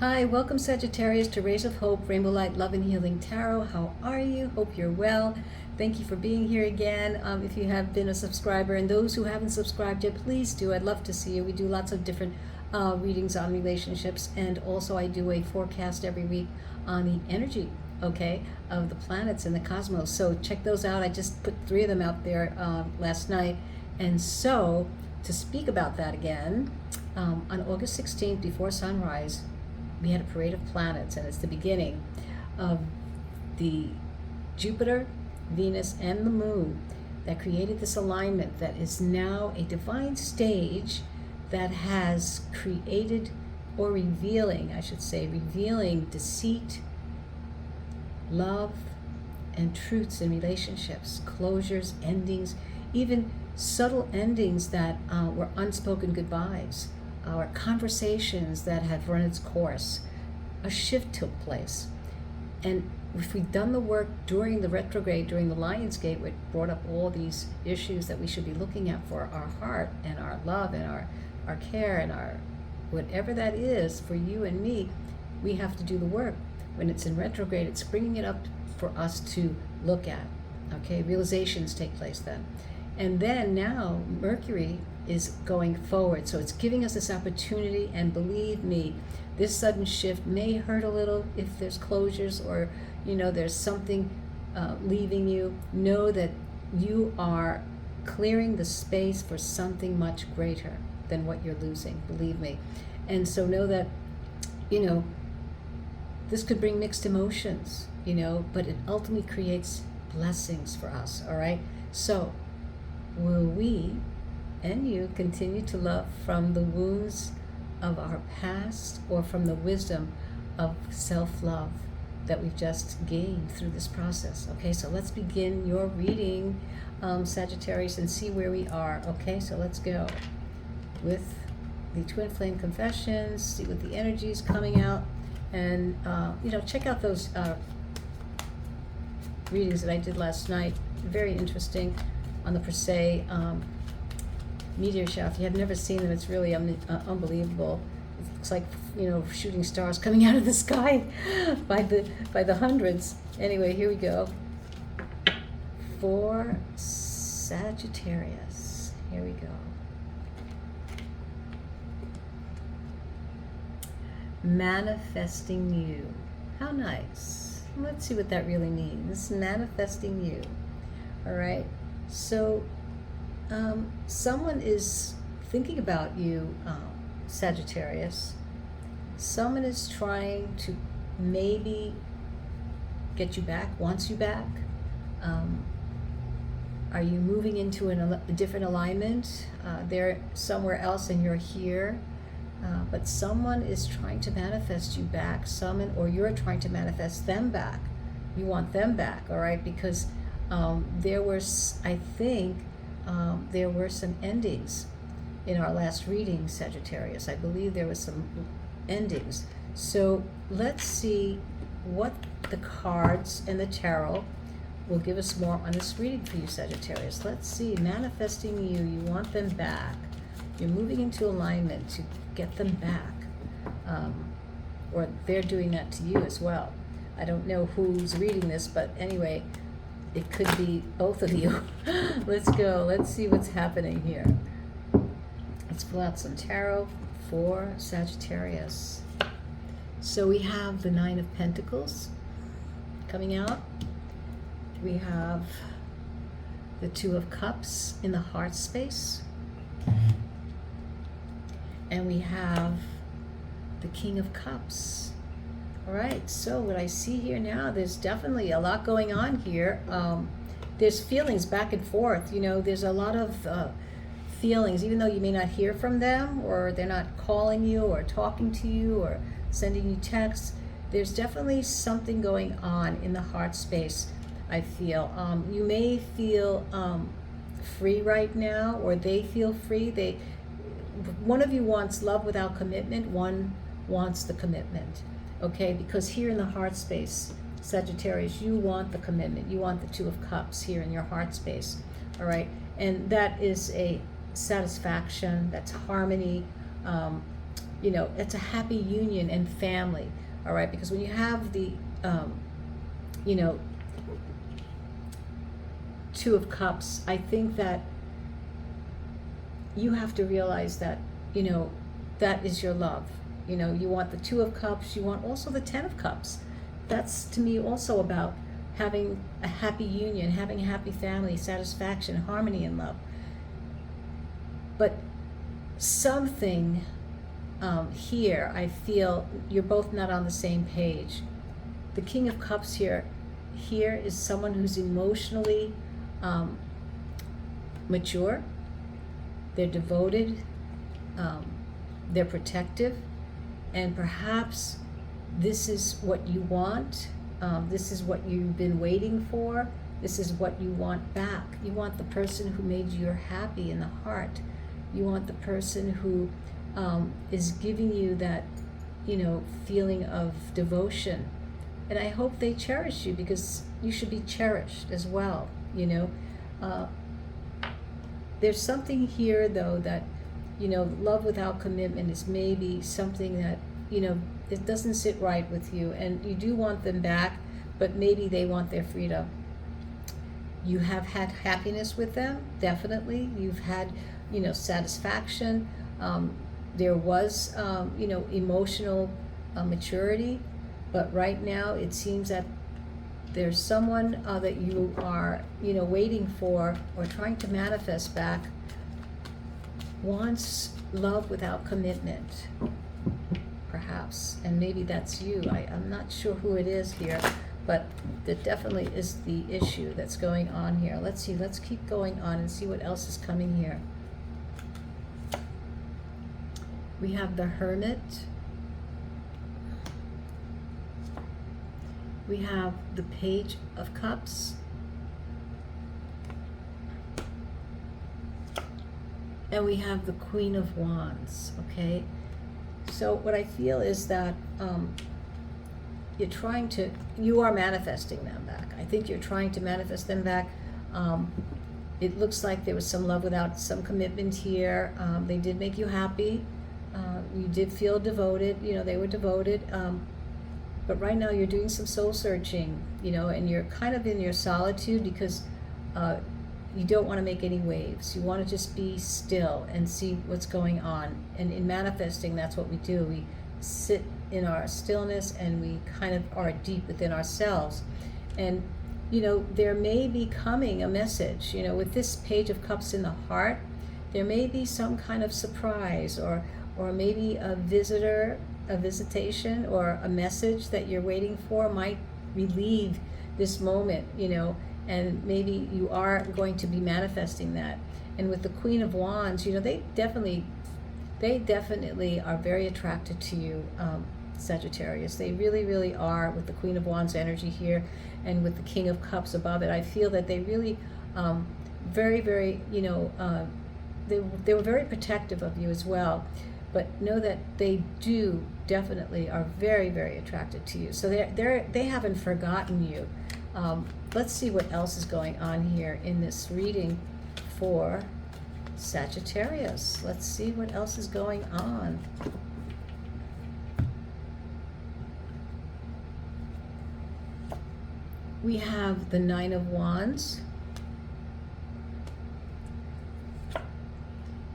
Hi, welcome Sagittarius to Rays of Hope, Rainbowlight, Love and Healing Tarot. How are you? Hope you're well. Thank you for being here again. If you have been a subscriber, and those who haven't subscribed yet, please do. I'd love to see you. We do lots of different readings on relationships, and also I do a forecast every week on the energy, okay, of the planets and the cosmos. So check those out. I just put 3 of them out there last night. And so to speak about that again, on August 16th, before sunrise, we had a parade of planets, and it's the beginning of the Jupiter, Venus, and the Moon that created this alignment that is now a divine stage that has created, or revealing, I should say, revealing deceit, love, and truths in relationships, closures, endings, even subtle endings that were unspoken goodbyes, our conversations that have run its course. A shift took place. And if we've done the work during the retrograde, during the Lion's Gate, which brought up all these issues that we should be looking at for our heart and our love and our care and our whatever that is for you and me, we have to do the work. When it's in retrograde, it's bringing it up for us to look at. Okay, realizations take place then. And then now Mercury is going forward. So it's giving us this opportunity, and believe me, this sudden shift may hurt a little if there's closures or, there's something leaving you. Know that you are clearing the space for something much greater than what you're losing, believe me. And so know that, this could bring mixed emotions, but it ultimately creates blessings for us, all right? So will we and you continue to love from the wounds of our past, or from the wisdom of self-love that we've just gained through this process? Okay, so let's begin your reading, Sagittarius, and see where we are. Okay, so let's go with the Twin Flame Confessions, see what the energy is coming out, and check out those readings that I did last night. Very interesting on the per se meteor shower. If you have never seen them, it's really unbelievable. It looks like shooting stars coming out of the sky by the hundreds. Anyway, here we go. For Sagittarius, here we go. Manifesting you. How nice. Let's see what that really means. Manifesting you. All right. So someone is thinking about you, Sagittarius. Someone is trying to maybe get you back, wants you back. Are you moving into a different alignment? They're somewhere else and you're here. But someone is trying to manifest you back. Or you're trying to manifest them back. You want them back, all right? Because there were some endings in our last reading, Sagittarius. I believe there was some endings. So let's see what the cards and the tarot will give us more on this reading for you, Sagittarius. Let's see. Manifesting you. You want them back. You're moving into alignment to get them back. Or they're doing that to you as well. I don't know who's reading this, but anyway, it could be both of you. Let's go. Let's see what's happening here. Let's pull out some tarot for Sagittarius. So we have the 9 of Pentacles coming out. We have the 2 of Cups in the heart space. And we have the King of Cups. All right, so what I see here now, there's definitely a lot going on here. There's feelings back and forth. There's a lot of feelings, even though you may not hear from them, or they're not calling you or talking to you or sending you texts. There's definitely something going on in the heart space, I feel. You may feel free right now, or they feel free. One of you wants love without commitment, one wants the commitment. Okay, because here in the heart space, Sagittarius, you want the commitment. You want the 2 of Cups here in your heart space. All right, and that is a satisfaction. That's harmony. it's a happy union and family, all right? Because when you have the, you know, Two of Cups, I think that you have to realize that, that is your love. You want the Two of Cups, you want also the Ten of Cups. That's, to me, also about having a happy union, having a happy family, satisfaction, harmony in love. But something here, I feel you're both not on the same page. The King of Cups here is someone who's emotionally mature. They're devoted, they're protective, and perhaps this is what you want. This is what you've been waiting for. This is what you want back. You want the person who made you happy in the heart. You want the person who is giving you that, feeling of devotion. And I hope they cherish you, because you should be cherished as well, There's something here, though, that, love without commitment is maybe something that, it doesn't sit right with you, and you do want them back, but maybe they want their freedom. You have had happiness with them, definitely. You've had, satisfaction. There was, emotional maturity, but right now it seems that there's someone that you are, waiting for or trying to manifest back, wants love without commitment, perhaps. And maybe that's you. I'm not sure who it is here, but that definitely is the issue that's going on here. Let's see. Let's keep going on and see what else is coming here. We have the Hermit. We have the Page of Cups. And we have the Queen of Wands, okay? So what I feel is that you are manifesting them back. I think you're trying to manifest them back. It looks like there was some love without some commitment here. They did make you happy. You did feel devoted, they were devoted. But right now you're doing some soul searching, and you're kind of in your solitude, because you don't want to make any waves. You want to just be still and see what's going on. And in manifesting, that's what we do. We sit in our stillness, and we kind of are deep within ourselves. And, there may be coming a message, with this Page of Cups in the heart, there may be some kind of surprise, or maybe a visitation, or a message that you're waiting for might relieve this moment, and maybe you are going to be manifesting that. And with the Queen of Wands, they definitely are very attracted to you, Sagittarius. They really, really are, with the Queen of Wands energy here, and with the King of Cups above it. I feel that they really, very, very, they were very protective of you as well. But know that they do definitely are very, very attracted to you. So they haven't forgotten you. Let's see what else is going on here in this reading for Sagittarius. Let's see what else is going on. We have the Nine of Wands.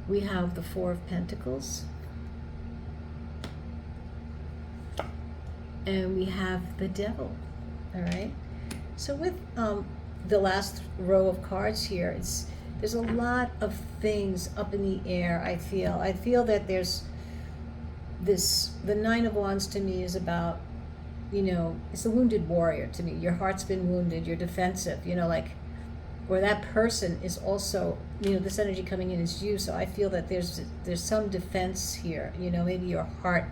We have the Four of Pentacles. And we have the Devil. All right. So with the last row of cards here, there's a lot of things up in the air. I feel that there's the Nine of Wands to me is about, it's a wounded warrior to me. Your heart's been wounded. You're defensive. Or that person is also, this energy coming in is you. So I feel that there's some defense here. Maybe your heart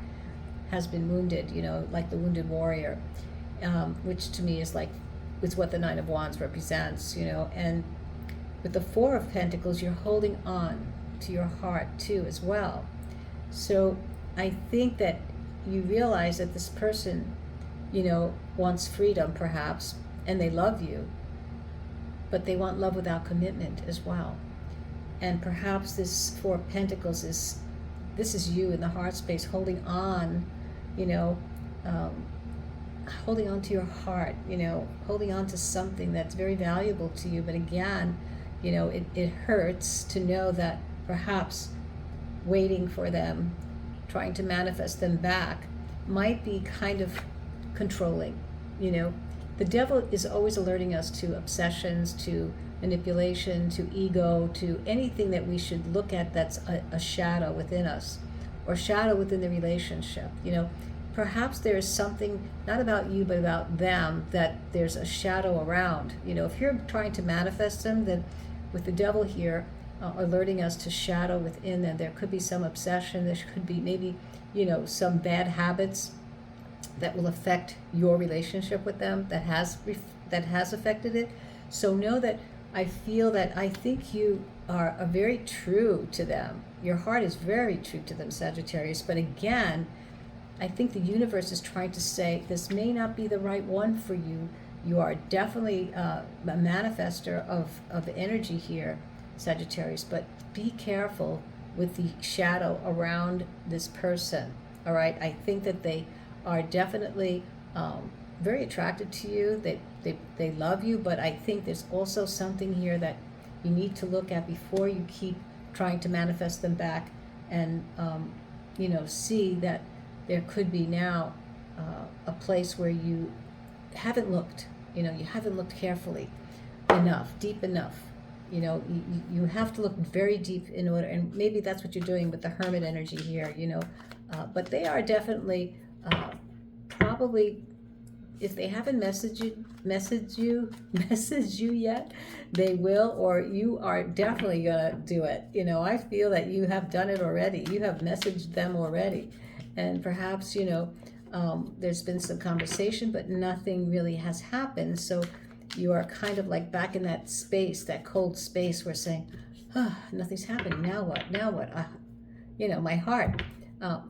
has been wounded, like the wounded warrior, which to me is what the Nine of Wands represents, and with the Four of Pentacles, you're holding on to your heart too as well. So I think that you realize that this person, wants freedom perhaps, and they love you, but they want love without commitment as well. And perhaps this Four of Pentacles is this is you in the heart space holding on, you know, um, holding on to your heart, you know, holding on to something that's very valuable to you. But again, you know, it hurts to know that perhaps waiting for them, trying to manifest them back, might be kind of controlling. You know, the devil is always alerting us to obsessions, to manipulation, to ego, to anything that we should look at that's a shadow within us, or shadow within the relationship. You know, perhaps there is something not about you but about them that there's a shadow around. You know, if you're trying to manifest them, then with the devil here alerting us to shadow within them, there could be some obsession. There could be maybe, you know, some bad habits that will affect your relationship with them, that has affected it. So know that I think you are very true to them. Your heart is very true to them, Sagittarius. But again, I think the universe is trying to say this may not be the right one for you. You are definitely a manifester of energy here, Sagittarius, but be careful with the shadow around this person. All right, I think that they are definitely very attracted to you. They love you, but I think there's also something here that you need to look at before you keep trying to manifest them back, and you know, see that there could be now a place where you haven't looked. You know, you haven't looked carefully enough, deep enough. You know, you have to look very deep in order, and maybe that's what you're doing with the Hermit energy here, you know. But they are definitely probably, if they haven't messaged you yet, they will, or you are definitely gonna do it. You know, I feel that you have done it already. You have messaged them already, and perhaps, you know, there's been some conversation, but nothing really has happened. So you are kind of like back in that space, that cold space, where saying, nothing's happening. Now what? Now what? You know, my heart.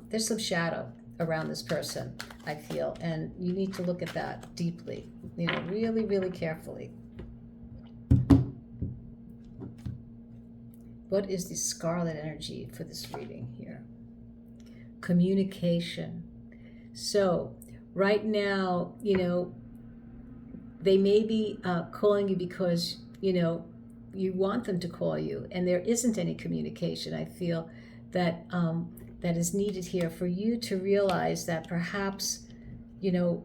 There's some shadow around this person, I feel, and you need to look at that deeply, you know, really, really carefully. What is the scarlet energy for this reading here? Communication. So right now, you know, they may be calling you because, you know, you want them to call you, and there isn't any communication. I feel that that is needed here for you to realize that perhaps, you know,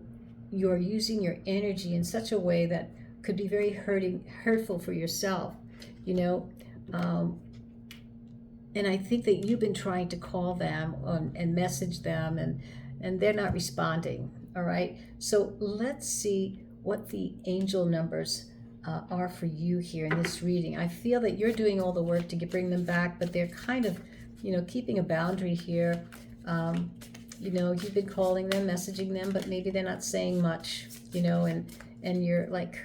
you're using your energy in such a way that could be very hurtful for yourself, you know. And I think that you've been trying to call them and message them, and they're not responding. All right. So let's see what the angel numbers are for you here in this reading. I feel that you're doing all the work to bring them back, but they're kind of, you know, keeping a boundary here. You know, you've been calling them, messaging them, but maybe they're not saying much, you know, and you're like,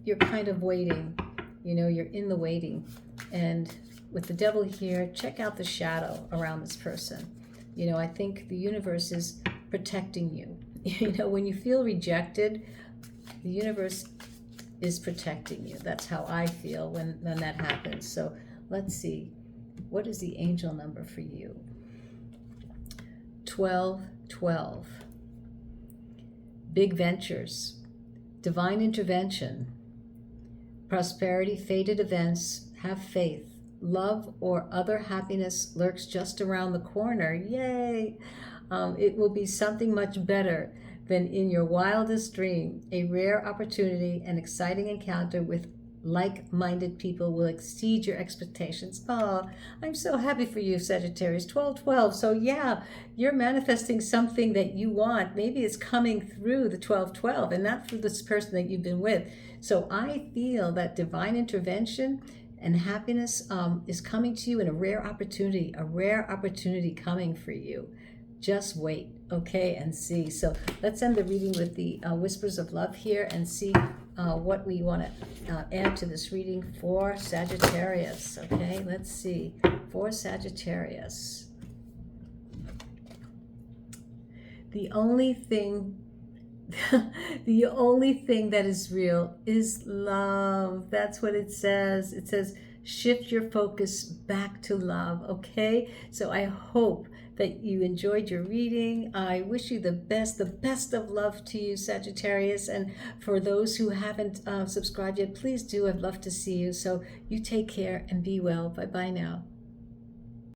you're kind of waiting, you know, you're in the waiting. And with the devil here, check out the shadow around this person. You know, I think the universe is protecting you. You know, when you feel rejected, the universe is protecting you. That's how I feel when that happens. So let's see. What is the angel number for you? 1212. Big ventures, divine intervention, prosperity, fated events, have faith, love or other happiness lurks just around the corner. Yay! It will be something much better than in your wildest dream. A rare opportunity, an exciting encounter with like-minded people will exceed your expectations. Oh, I'm so happy for you, Sagittarius. 1212. So yeah, you're manifesting something that you want. Maybe it's coming through the 1212 and not through this person that you've been with. So I feel that divine intervention and happiness is coming to you in a rare opportunity coming for you. Just wait, okay, and see. So let's end the reading with the Whispers of Love here and see what we want to add to this reading for Sagittarius. Okay, let's see. For Sagittarius, the only thing that is real is love. That's what it says. It says, shift your focus back to love, okay? So I hope that you enjoyed your reading. I wish you the best of love to you, Sagittarius. And for those who haven't subscribed yet, please do. I'd love to see you. So you take care and be well. Bye-bye now.